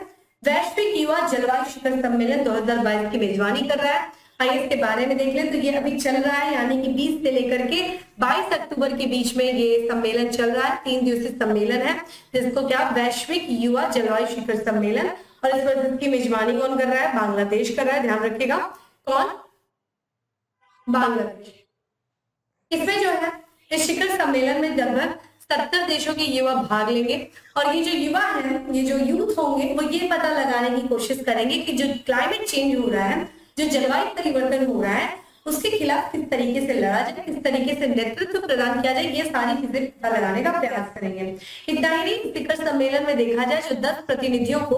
वैश्विक युवा जलवायु शिखर सम्मेलन 2022 की मेजबानी कर रहा है। आइए इसके बारे में देख लें। तो ये अभी चल रहा है, यानी कि 20 से लेकर के 22 अक्टूबर के बीच में ये सम्मेलन चल रहा है। 3 दिवसीय सम्मेलन है जिसको क्या वैश्विक युवा जलवायु शिखर सम्मेलन। और इस वर्ष इसकी मेजबानी कौन कर रहा है? बांग्लादेश कर रहा है, ध्यान रखिएगा। कौन? बांग्लादेश। इसमें जो है इस शिखर सम्मेलन में लगभग 70 देशों के युवा भाग लेंगे और ये जो युवा है, ये जो यूथ होंगे वो ये पता लगाने की कोशिश करेंगे कि जो क्लाइमेट चेंज हो रहा है, जो जलवायु परिवर्तन हो रहा है, उसके खिलाफ किस तरीके से लड़ा जाए, किस तरीके से नेतृत्व प्रदान किया जाए, ये सारी चीजें पता लगाने का प्रयास करेंगे। इतना ही नहीं, शिखर सम्मेलन में देखा जाए जो 10 प्रतिनिधियों को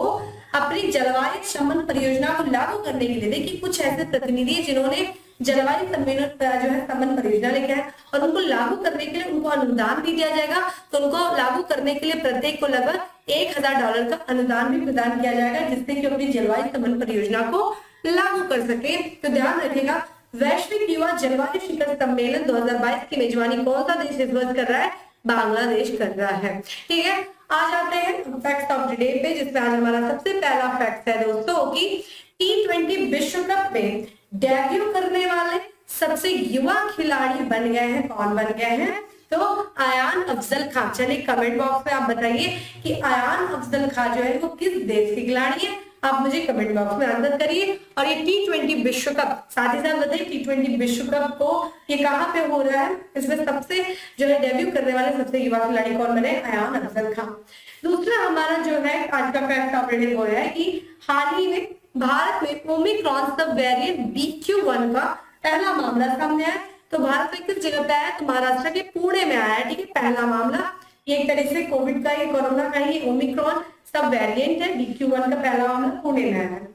अपनी जलवायु शमन परियोजना को लागू करने के लिए, देखिए कुछ ऐसे प्रतिनिधि जिन्होंने जलवायु सम्मेलन जो है शमन परियोजना लेके है और उनको लागू करने के लिए उनको अनुदान भी दिया जाएगा। तो उनको लागू करने के लिए प्रत्येक को लगभग $1000 का अनुदान भी प्रदान किया जाएगा जिससे कि अपनी जलवायु शमन परियोजना को लागू कर सके। तो ध्यान रखिएगा, वैश्विक युवा जलवायु शिखर सम्मेलन 2022 की मेजबानी कौन सा देश इस वर्ष कर रहा है? बांग्लादेश कर रहा है। ठीक है, आज आते हैं फैक्ट्स ऑफ द डे पे, जिसमें आज हमारा सबसे पहला फैक्ट है दोस्तों कि T20 विश्व कप में डेब्यू करने वाले सबसे युवा खिलाड़ी बन गए हैं। कौन बन गए हैं? तो अयान अफजल खान। चलिए कमेंट बॉक्स में आप बताइए कि अयान अफजल खान जो है वो किस देश की खिलाड़ी है? आप मुझे कमेंट बॉक्स में आंसर करिए। और ये T20 विश्व कप, साथ ही साथ बताइए T20 विश्व कप को ये कहाँ पे हो रहा है? इसमें सबसे जो है डेब्यू करने वाले सबसे युवा खिलाड़ी कौन बने? अयान अफजल खान। दूसरा हमारा जो है आज का फैक्ट ऑफ हो रहा है कि हाल ही में भारत में ओमिक्रॉन सब वेरिएंट BQ.1 का पहला मामला सामने आया। तो भारत में किस जगह पे आया? तो महाराष्ट्र के पुणे में आया। ठीक है, पहला मामला ये एक तरह से कोविड का, ये कोरोना का ही ओमिक्रॉन सब वेरिएंट है। BQ.1 का पहला मामला पुणे में आया है।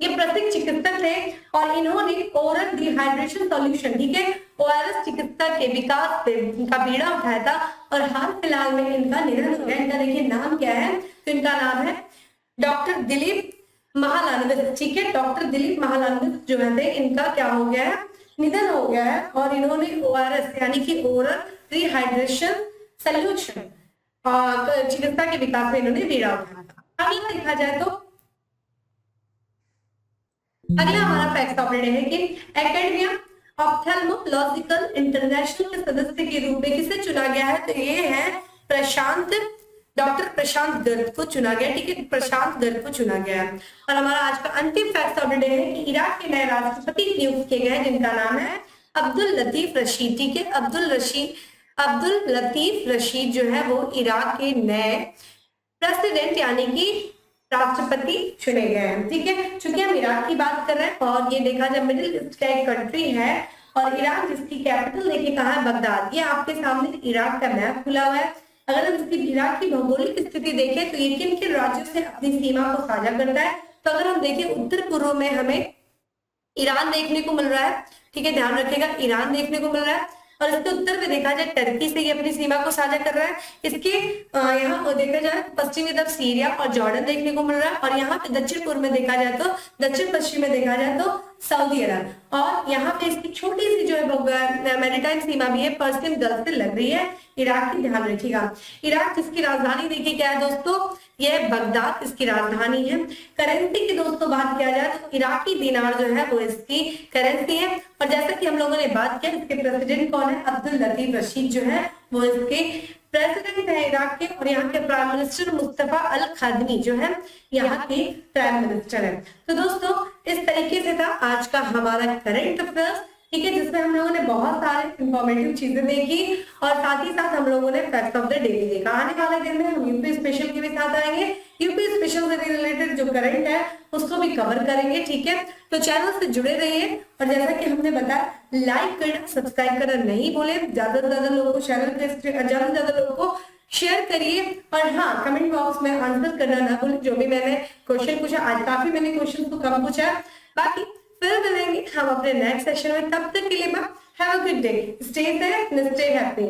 ये प्रसिद्ध चिकित्सक थे और इन्होंने ओरल डिहाइड्रेशन सॉल्यूशन, ठीक है, ORS चिकित्सा के विकास पे उनका बीड़ा उठाया था और हाल फिलहाल में इनका निधन हो गया। इनका देखिए नाम क्या है, तो इनका नाम है डॉक्टर दिलीप महालानविस। ठीक है, डॉक्टर दिलीप महालानविस जो है इनका क्या हो गया है, निधन हो गया है। और इन्होंने ORS यानी कि ओरल रिहाइड्रेशन सॉल्यूशन चिकित्सा के विकास में इन्होंने बीड़ा उठाया था। अगला देखा जाए तो अगला हमारा फैक्ट ऑफ द डे है कि एकेडमिया ऑप्थेल्मोलॉजिकल इंटरनेशनल के सदस्य के रूप में किसे चुना गया है, तो ये है डॉक्टर प्रशांत गर्ग को चुना गया। ठीक है, प्रशांत गर्ग को चुना गया। और हमारा आज का अंतिम फैक्ट ऑफ द डे है कि इराक के नए राष्ट्रपति नियुक्त किए गए जिनका नाम है अब्दुल लतीफ रशीद। ठीक है, अब्दुल लतीफ रशीद जो है वो इराक के नए प्रेसिडेंट यानी कि राष्ट्रपति चुने गए हैं। ठीक है, चूंकि हम इराक की बात कर रहे हैं और ये देखा जाए मिडिल ईस्ट का एक कंट्री है और इराक जिसकी कैपिटल देखिए कहाँ है, बगदाद। ये आपके सामने इराक का मैप खुला हुआ है। अगर हम इसकी इराक की भौगोलिक स्थिति देखें तो ये किन किन राज्यों से अपनी सीमा को साझा करता है, तो अगर हम देखें उत्तर पूर्व में हमें ईरान देखने को मिल रहा है। ठीक है, ध्यान रखिएगा, ईरान देखने को मिल रहा है। और इसके उत्तर में देखा जाए टर्की से ये अपनी सीमा को साझा कर रहा है। इसके यहाँ देखा जाए पश्चिमी तरफ सीरिया और जॉर्डन देखने को मिल रहा है। और यहाँ पे दक्षिण पूर्व में देखा जाए तो दक्षिण पश्चिम में देखा जाए तो सऊदी अरब। और यहाँ पे इसकी छोटी सी जो है मैरीटाइम सीमा भी है, पर्शियन गल्फ से लग रही है इराक की। ध्यान रखिएगा, इराक जिसकी राजधानी देखिए क्या है दोस्तों, यह बगदाद इसकी राजधानी है। करेंसी की दोस्तों बात किया जाए तो इराकी दिनार जो है वो इसकी करेंसी है। और जैसा कि हम लोगों ने बात किया इसके प्रेसिडेंट कौन है, अब्दुल लतीफ रशीद जो है वो इसके प्रेसिडेंट है इराक के। और यहाँ के प्राइम मिनिस्टर मुस्तफा अल खादमी जो है यहाँ के प्राइम मिनिस्टर है। तो दोस्तों इस तरीके से था आज का हमारा करंट अफेयर्स। ठीक है, जिसमें हम लोगों ने बहुत सारे इंफॉर्मेटिव चीजें देखी और साथ ही साथ हम लोगों ने फैक्ट ऑफ द डे भी देखा। आने वाले दिन में हम यूपी स्पेशल के भी साथ आएंगे, यूपी स्पेशल से रिलेटेड जो करंट है उसको भी कवर करेंगे। ठीक है, तो चैनल से जुड़े रहिए और जैसा कि हमने बताया लाइक करना सब्सक्राइब करना नहीं भूले, ज्यादा से ज्यादा लोगों को चैनल पे ज्यादा से ज्यादा लोगों को शेयर करिए। और हाँ, कमेंट बॉक्स में आंसर करना ना भूलें जो भी मैंने क्वेश्चन पूछा। आज काफी मैंने क्वेश्चन को कम पूछा, बाकी फिर मिलेंगे हम अपने नेक्स्ट सेशन में। तब तक के लिए have a good day, stay safe, stay happy.